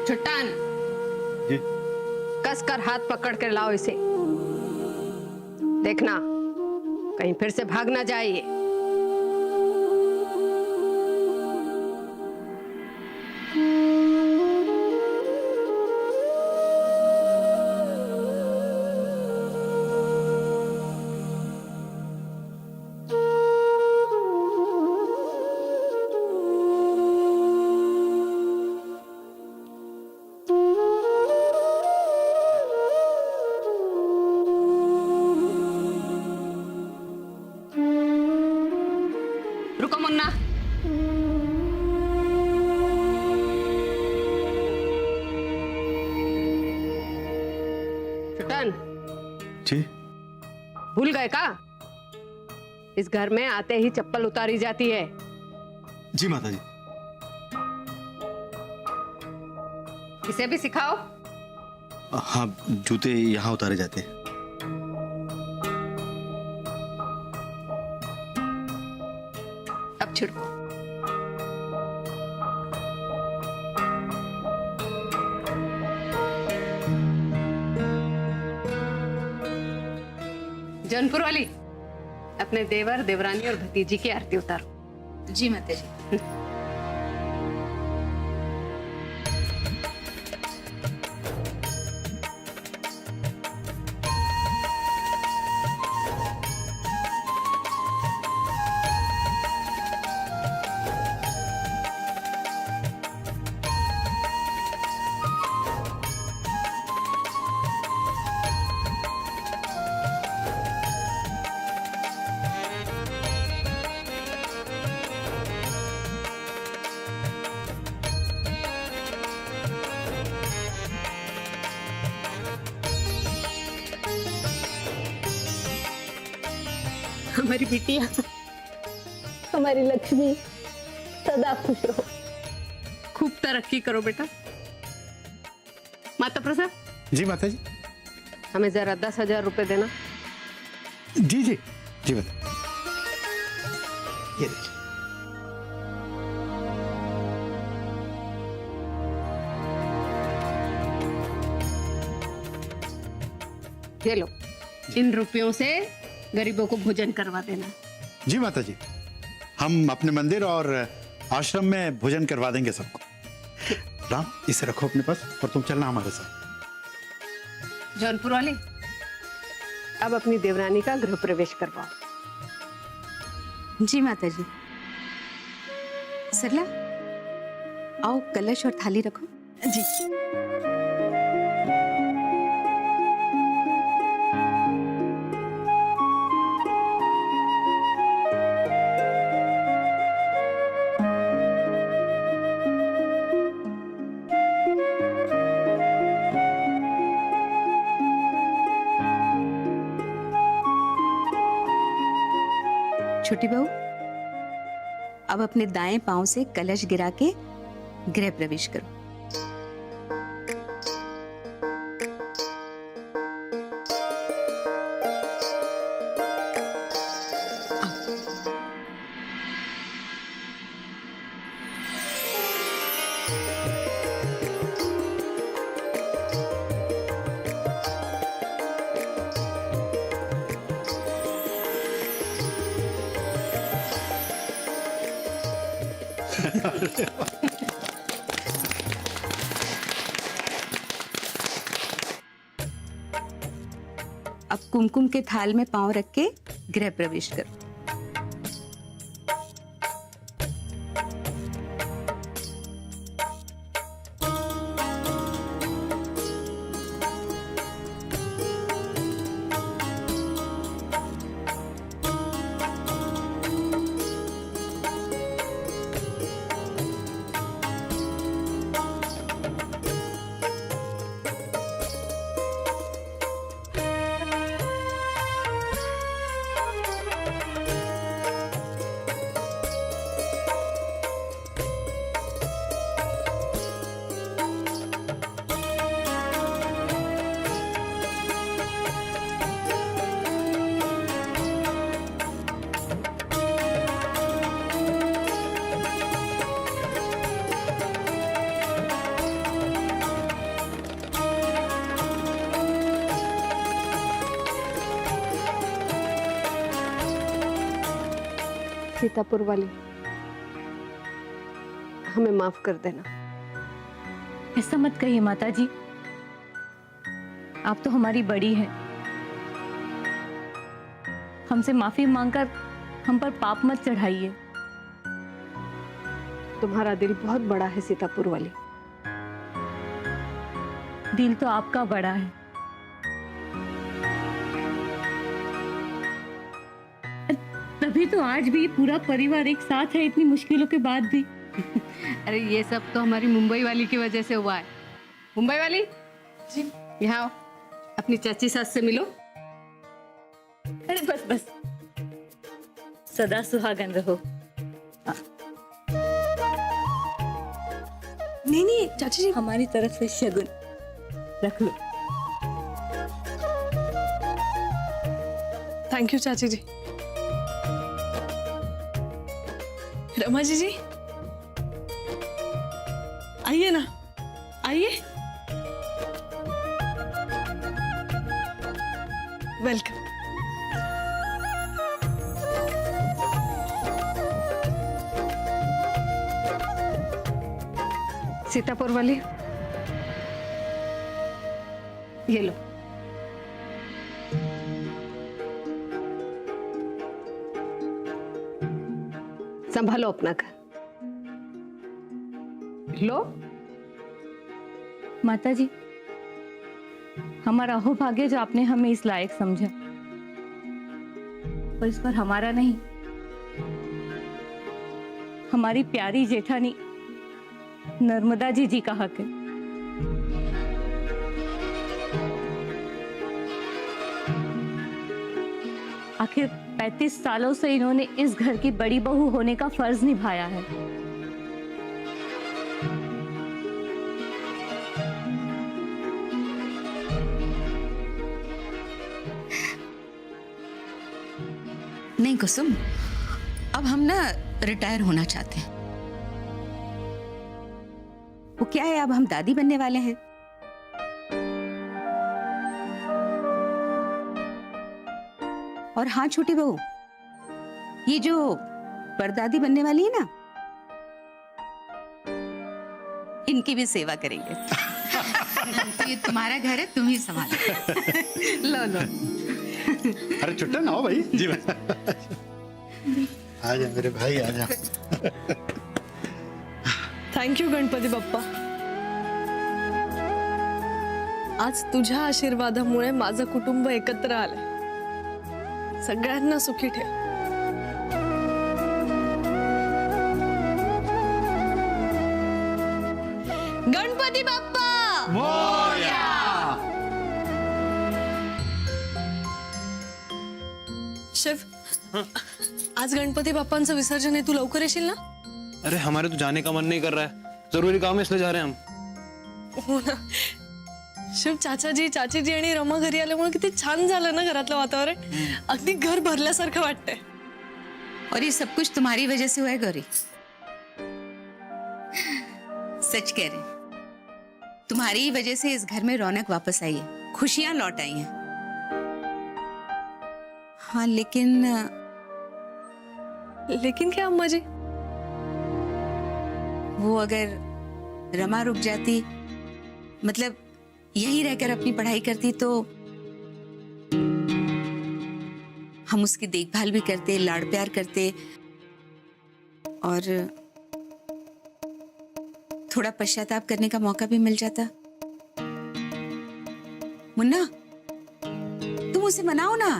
छुट्टान जी। कस कर हाथ पकड़ कर लाओ इसे। देखना कहीं फिर से भाग ना जाए ये। रुको मुन्ना। छुट्टान जी। भूल गए का? इस घर में आते ही चप्पल उतारी जाती है। जी माता जी। इसे भी सिखाओ। हाँ, जूते यहाँ उतारे जाते हैं। अब छिड़को। जौनपुर वाली अपने देवर देवरानी और भतीजी की आरती उतारो। जी माता जी। हमारी बिटिया, हमारी लक्ष्मी सदा खुश रहो। खूब तरक्की करो बेटा। माता प्रसाद जी माता जी। हमें जरा 10,000 रुपए देना। जी जी जी माता। ये देखिए। ये लो, इन रुपयों से गरीबों को भोजन करवा देना। जी माता जी, हम अपने मंदिर और आश्रम में भोजन करवा देंगे सबको। राम, इसे रखो अपने पास और तुम चलना हमारे साथ। जौनपुर वाले अब अपनी देवरानी का गृह प्रवेश करवाओ। जी माता जी। सरला, आओ कलश और थाली रखो। जी। छोटी बहू, अब अपने दाएं पांव से कलश गिरा के गृह प्रवेश करो। अब कुमकुम के थाल में पांव रख के गृह प्रवेश करो। सीतापुर वाली, हमें माफ कर देना। ऐसा मत कहिए माता जी, आप तो हमारी बड़ी हैं। हमसे माफी मांगकर हम पर पाप मत चढ़ाइए। तुम्हारा दिल बहुत बड़ा है सीतापुर वाली। दिल तो आपका बड़ा है। तभी तो आज भी पूरा परिवार एक साथ है, इतनी मुश्किलों के बाद भी। अरे ये सब तो हमारी मुंबई वाली की वजह से हुआ है। मुंबई वाली जी, यहाँ आओ, अपनी चाची सास से मिलो। अरे बस बस, सदा सुहागन रहो। नहीं नहीं चाची जी, हमारी तरफ से शगुन रख लो। थैंक यू चाची जी। रमा जी आइए ना, आइए। वेलकम। सीतापुर वाली, ये लो। संभालो अपना घर। लो। माता जी, हमारा हो भाग्य जो आपने हमें इस लायक समझा, पर इस पर हमारा नहीं, हमारी प्यारी जेठानी नर्मदा जी का हक है। आखिर 35 सालों से इन्होंने इस घर की बड़ी बहू होने का फर्ज निभाया है। नहीं कुसुम, अब हम ना रिटायर होना चाहते हैं। वो क्या है, अब हम दादी बनने वाले हैं। और हाँ छोटी बहू, ये जो परदादी बनने वाली है ना, इनकी भी सेवा करेंगे। तो ये तुम्हारा घर है, तुम ही संभालो। लो लो। अरे चुट्टा ना हो भाई। जी भाई। आजा मेरे भाई, आजा। Thank you Ganpati Bappa. आज तुझ्या आशीर्वादामुळे माझं कुटुंब एकत्र आलंय। सगळ्यांना सुखी ठेव। गणपती बाप्पा मोरया। शिव, आज गणपती बाप्पांचं विसर्जन आहे, तू लवकर येशील ना? अरे हमारे तो जाने का मन नहीं कर रहा है, जरूरी काम है इसलिए जा रहे हैं हम। हो ना शिव, चाचाजी चाचीजी आणि रमा घरी आल्यामुळे किती छान झालं ना घरातलं वातावरण। अगदी घर भरल्यासारखं वाटतंय। और ये सब कुछ तुम्हारी वजह से हुआ है गौरी। सच कह रहे, तुम्हारी ही वजह से इस घर में रौनक वापस आई है, खुशियां लौट आई हैं। हाँ लेकिन क्या अम्मा जी? वो अगर रमा रुक जाती, मतलब यहीं रहकर अपनी पढ़ाई करती, तो हम उसकी देखभाल भी करते, लाड़ प्यार करते और थोड़ा पश्चाताप करने का मौका भी मिल जाता। मुन्ना, तुम उसे मनाओ ना,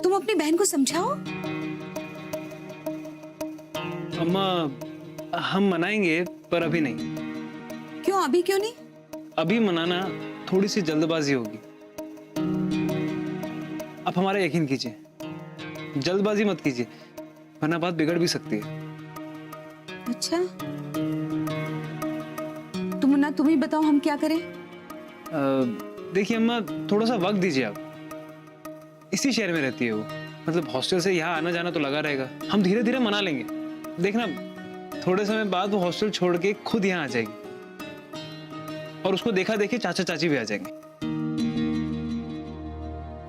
तुम अपनी बहन को समझाओ। अम्मा, हम मनाएंगे पर अभी नहीं। क्यों अभी क्यों नहीं? अभी मनाना थोड़ी सी जल्दबाजी होगी। आप हमारा यकीन कीजिए, जल्दबाजी मत कीजिए, वरना बात बिगड़ भी सकती है। अच्छा, तुम मुन्ना, तुम ही बताओ हम क्या करें? देखिए अम्मा, थोड़ा सा वक्त दीजिए आप। इसी शहर में रहती है वो, मतलब हॉस्टल से यहाँ आना जाना तो लगा रहेगा। हम धीरे धीरे मना लेंगे। देखना, थोड़े समय बाद वो हॉस्टल छोड़ के खुद यहाँ आ जाएगी और उसको देखा देखी चाचा चाची भी आ जाएंगे।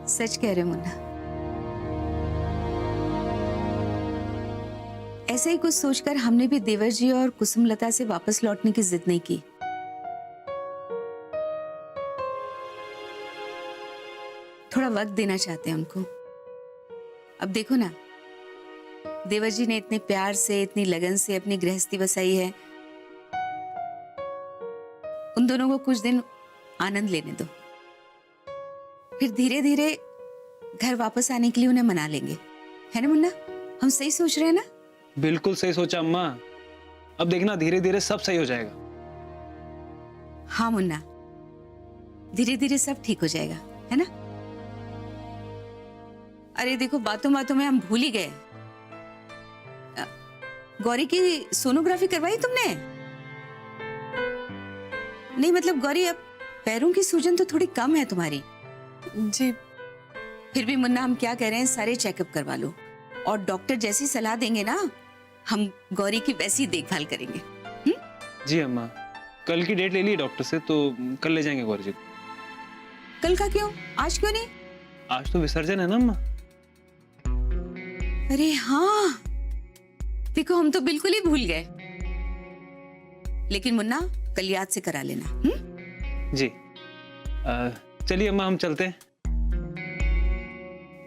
सच कह रहे हो मुन्ना। ऐसे ही कुछ सोचकर हमने भी देवर जी और कुसुमलता से वापस लौटने की जिद नहीं की। थोड़ा वक्त देना चाहते हैं उनको। अब देखो ना, देवर जी ने इतने प्यार से, इतनी लगन से अपनी गृहस्थी बसाई है, उन दोनों को कुछ दिन आनंद लेने दो, फिर धीरे धीरे घर वापस आने के लिए उन्हें मना लेंगे, है ना मुन्ना? हम सही सोच रहे हैं ना? बिल्कुल सही सोचा अम्मा। अब देखना धीरे धीरे सब सही हो जाएगा। हाँ मुन्ना, धीरे धीरे सब ठीक हो जाएगा, है ना? अरे देखो, बातों बातों में हम भूल ही गए, गौरी की सोनोग्राफी करवाई तुमने? नहीं मतलब गौरी, अब पैरों की सूजन तो थोड़ी कम है तुम्हारी। जी फिर भी मुन्ना, हम क्या कह रहे हैं, सारे चेकअप करवा लो, और डॉक्टर जैसी सलाह देंगे ना, हम गौरी की वैसी देखभाल करेंगे। जी अम्मा, कल की डेट ले ली डॉक्टर से, तो कल ले जाएंगे गौरी जी को। कल का क्यों? आज क्यों नहीं? आज तो विसर्जन है ना अम्मा। अरे हाँ, देखो हम तो बिल्कुल ही भूल गए। लेकिन मुन्ना, कल याद से करा लेना। जी चलिए अम्मा, हम चलते हैं।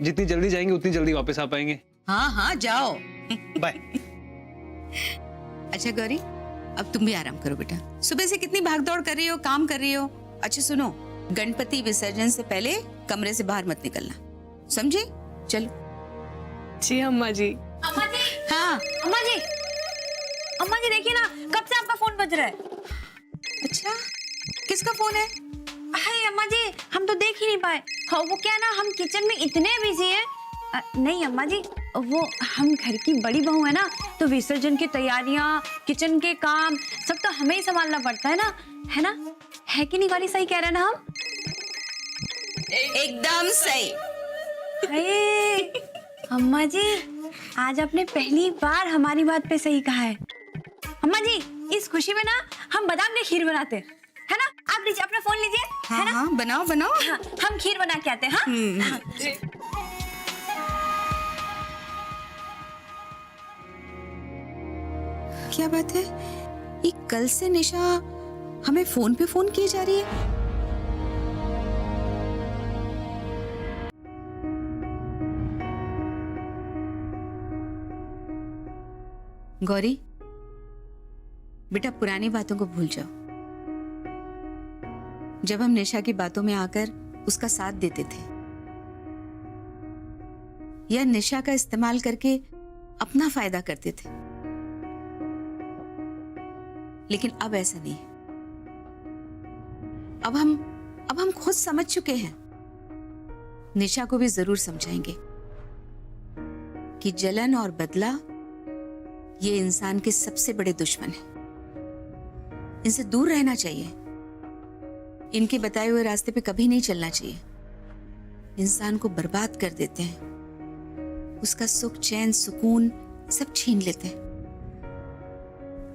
जितनी जल्दी जाएंगे उतनी जल्दी वापस आ पाएंगे। हाँ हाँ, जाओ। बाय। अच्छा गौरी, अब तुम भी आराम करो बेटा, सुबह से कितनी भागदौड़ कर रही हो, काम कर रही हो। अच्छा सुनो, गणपति विसर्जन से पहले कमरे से बाहर मत निकलना, समझे? चलो। जी अम्मा जी। अम्मा जी, हाँ अम्मा जी, अम्मा जी देखिए ना, कब से आपका फोन बज रहा है। अच्छा, किसका फोन है? हाय अम्मा जी, हम तो देख ही नहीं पाए। हाँ, वो क्या ना, हम किचन में इतने बिजी हैं। नहीं अम्मा जी, वो हम घर की बड़ी बहू है ना, तो विसर्जन की तैयारियां, किचन के काम सब तो हमें ही संभालना पड़ता है ना, है ना? है कि नहीं गौरी? सही कह रहे हैं ना हम? एकदम सही। अरे अम्मा जी, आज आपने पहली बार हमारी बात पे सही कहा है। अम्मा जी, इस खुशी में ना हम बादाम की खीर बनाते हैं, है ना? आप लीजिए, अपना फोन लीजिए। हाँ है ना? हाँ, बनाओ बनाओ। हाँ, हम खीर बना के आते हैं। हाँ? हाँ। क्या बात है, ये कल से निशा हमें फोन पे फोन किए जा रही है। गौरी बेटा, पुरानी बातों को भूल जाओ। जब हम निशा की बातों में आकर उसका साथ देते थे, या निशा का इस्तेमाल करके अपना फायदा करते थे, लेकिन अब ऐसा नहीं है। अब हम खुद समझ चुके हैं। निशा को भी जरूर समझाएंगे कि जलन और बदला ये इंसान के सबसे बड़े दुश्मन है। इनसे दूर रहना चाहिए, इनके बताए हुए रास्ते पे कभी नहीं चलना चाहिए। इंसान को बर्बाद कर देते हैं, उसका सुख, चैन, सुकून सब छीन लेते हैं।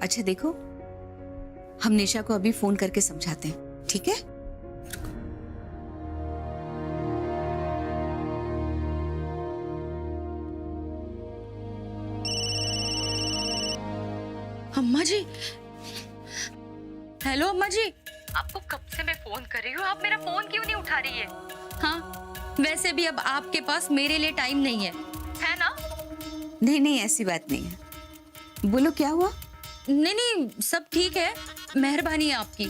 अच्छा देखो, हम निशा को अभी फोन करके समझाते हैं, ठीक है? अम्मा जी, हेलो अम्मा जी। आपको कब से मैं फोन कर रही हूँ, आप मेरा फोन क्यों नहीं उठा रही है? हाँ, वैसे भी अब आपके पास मेरे लिए टाइम नहीं है ना? नहीं नहीं, ऐसी बात नहीं है। बोलो क्या हुआ? नहीं नहीं, सब ठीक है, मेहरबानी है आपकी।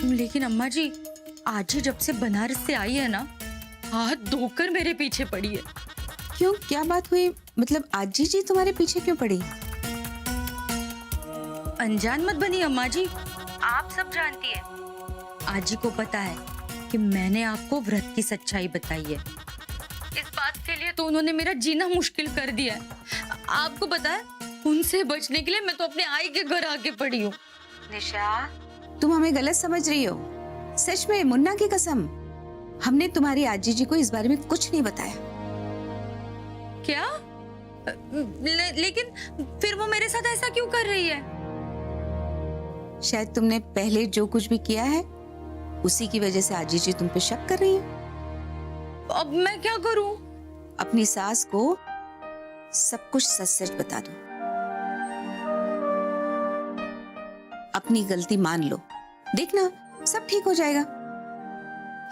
लेकिन अम्मा जी, आज ही जब से बनारस से आई है ना, हाथ धोकर मेरे पीछे पड़ी है। क्यों, क्या बात हुई? मतलब आजी जी तुम्हारे पीछे क्यों पड़ी? अनजान मत बनी अम्मा जी, आप सब जानती है। आजी को पता है कि मैंने आपको व्रत की सच्चाई बताई है। इस बात के लिए तो उन्होंने मेरा जीना मुश्किल कर दिया है। आपको पता है, उनसे बचने के लिए मैं तो अपने आई के घर आके पड़ी हूँ। निशा, तुम हमें गलत समझ रही हो। सच में, मुन्ना की कसम, हमने तुम्हारी आजी जी को इस बारे में कुछ नहीं बताया। क्या? लेकिन फिर वो मेरे साथ ऐसा क्यों कर रही है? शायद तुमने पहले जो कुछ भी किया है उसी की वजह से आजी जी तुम पे शक कर रही है। अब मैं क्या करूं? अपनी सास को सब कुछ सच सच बता दो। अपनी गलती मान लो, देखना सब ठीक हो जाएगा।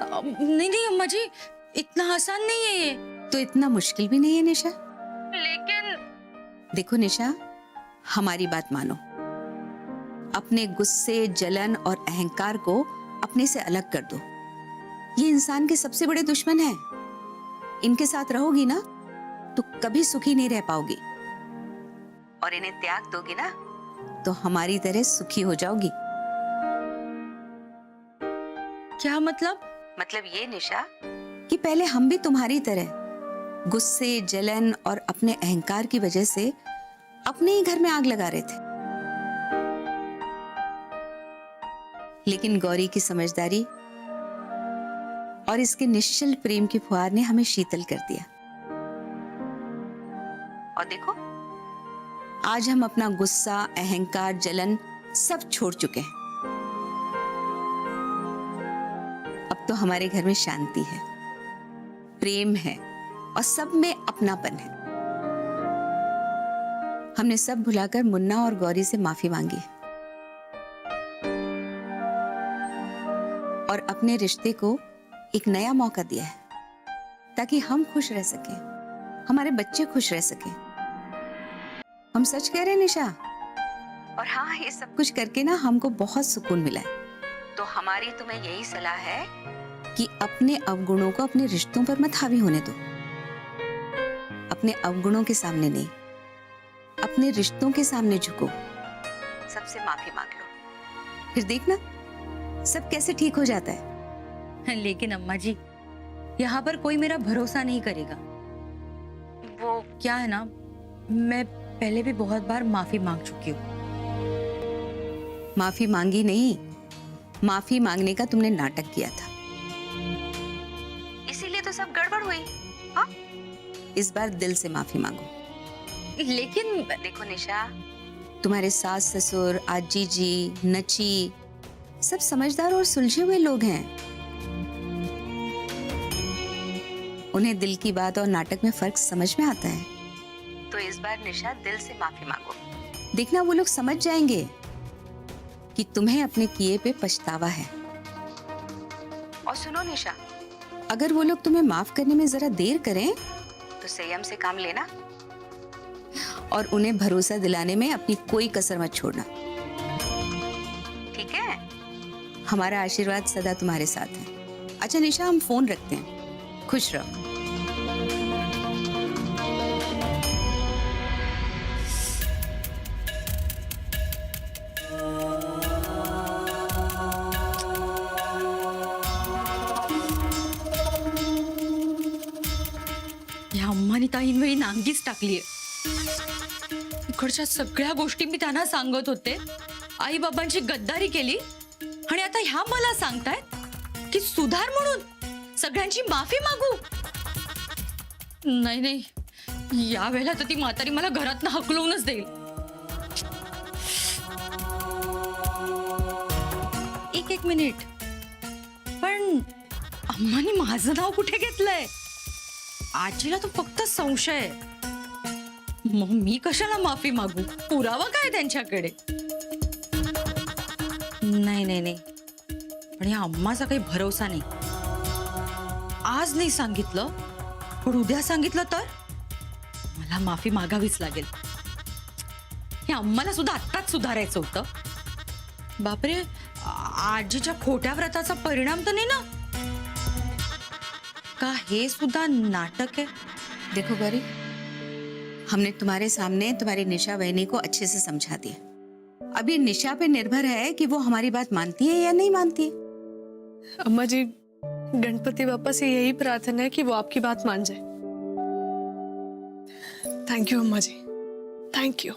नहीं नहीं अम्मा जी, इतना आसान नहीं है ये। तो इतना मुश्किल भी नहीं है निशा। लेकिन देखो निशा, हमारी बात मानो। अपने गुस्से, जलन और अहंकार को अपने से अलग कर दो। ये इंसान के सबसे बड़े दुश्मन हैं। इनके साथ रहोगी ना तो कभी सुखी नहीं रह पाओगी, और इन्हें त्याग दोगी ना तो हमारी तरह सुखी हो जाओगी। क्या मतलब? मतलब ये निशा कि पहले हम भी तुम्हारी तरह गुस्से, जलन और अपने अहंकार की वजह से अपने ही घर में आग लगा रहे थे, लेकिन गौरी की समझदारी और इसके निश्चल प्रेम की फुहार ने हमें शीतल कर दिया। और देखो, आज हम अपना गुस्सा, अहंकार, जलन सब छोड़ चुके हैं। अब तो हमारे घर में शांति है, प्रेम है और सब में अपनापन है। हमने सब भुलाकर मुन्ना और गौरी से माफी मांगी है और अपने रिश्ते को एक नया मौका दिया है ताकि हम खुश रह सकें, हमारे बच्चे खुश रह सकें। हम सच कह रहे हैं निशा। और हाँ, ये सब कुछ करके ना हमको बहुत सुकून मिला है। तो हमारी तुम्हें यही सलाह है कि अपने अवगुणों को अपने रिश्तों पर मत हावी होने दो। अपने अवगुणों के सामने नहीं, अपने रिश्तों के सामने झुको, सबसे माफी मांग लो, फिर देखना सब कैसे ठीक हो जाता है। लेकिन अम्मा जी, यहाँ पर कोई मेरा भरोसा नहीं करेगा। वो क्या है ना, मैं पहले भी बहुत बार माफी मांग चुकी हूँ। माफी मांगी नहीं, माफी मांगने का तुमने नाटक किया था, इसीलिए तो सब गड़बड़ हुई। हाँ, इस बार दिल से माफी मांगो। लेकिन देखो निशा, तुम्हारे सास ससुर, आजी जी, नची सब समझदार और सुलझे हुए लोग हैं। उन्हें दिल की बात और नाटक में फर्क समझ में आता है। तो इस बार निशा दिल से माफी मांगो, देखना वो लोग समझ जाएंगे कि तुम्हें अपने किए पे पछतावा है। और सुनो निशा, अगर वो लोग तुम्हें माफ करने में जरा देर करें तो संयम से काम लेना और उन्हें भरोसा दिलाने में अपनी कोई कसर मत छोड़ना, ठीक है? हमारा आशीर्वाद सदा तुम्हारे साथ है। अच्छा निशा, हम फोन रखते हैं, खुश रहो। या अम्मानी ताईन वेळी नांगीच टाकलीये। इकडच्या सगळ्या गोष्टी मी त्यांना सांगत होते, आई बाबांची गद्दारी केली आणि आता ह्या मला सांगतायत की सुधार म्हणून सगळ्यांची माफी मागू। नाही नाही, या वेळेला तर ती म्हातारी मला घरातनं हकलवूनच देईल। एक मिनिट, पण अम्मानी माझं नाव कुठे घेतलंय? आजीला तो फक्त संशय आहे, मग मी कशाला माफी मागू? पुरावा काय त्यांच्याकडे? नाही नाही नाही, पण या अम्माचा काही भरोसा नाही। आज नाही सांगितलं पण उद्या सांगितलं तर मला माफी मागावीच लागेल। या अम्माला सुद्धा आत्ताच सुधारायचं होतं। बापरे, आजीच्या खोट्या व्रताचा परिणाम तर नाही ना? का हे सुद्धा नाटक है? देखो गौरी, हमने तुम्हारे सामने तुम्हारी निशा बहनी को अच्छे से समझा दिया। अभी निशा पे निर्भर है कि वो हमारी बात मानती है या नहीं मानती है। अम्मा जी, गणपति बापा से यही प्रार्थना है कि वो आपकी बात मान जाए। थैंक यू अम्मा जी, थैंक यू।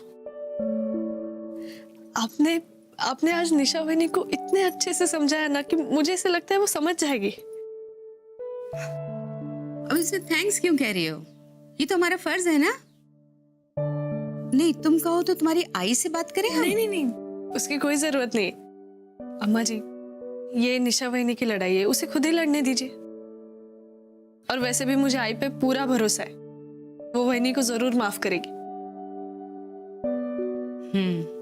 आपने आज निशा बहनी को इतने अच्छे से समझाया ना कि मुझे ऐसे लगता है वो समझ जाएगी। अब इसमें थैंक्स क्यों कह रही हो? ये तो हमारा फर्ज है ना। नहीं, तुम कहो तो तुम्हारी आई से बात करें हम? नहीं नहीं नहीं, उसकी कोई जरूरत नहीं। अम्मा जी, ये निशा बहनी की लड़ाई है, उसे खुद ही लड़ने दीजिए। और वैसे भी मुझे आई पे पूरा भरोसा है, वो वहिनी को जरूर माफ करेगी। हम्म,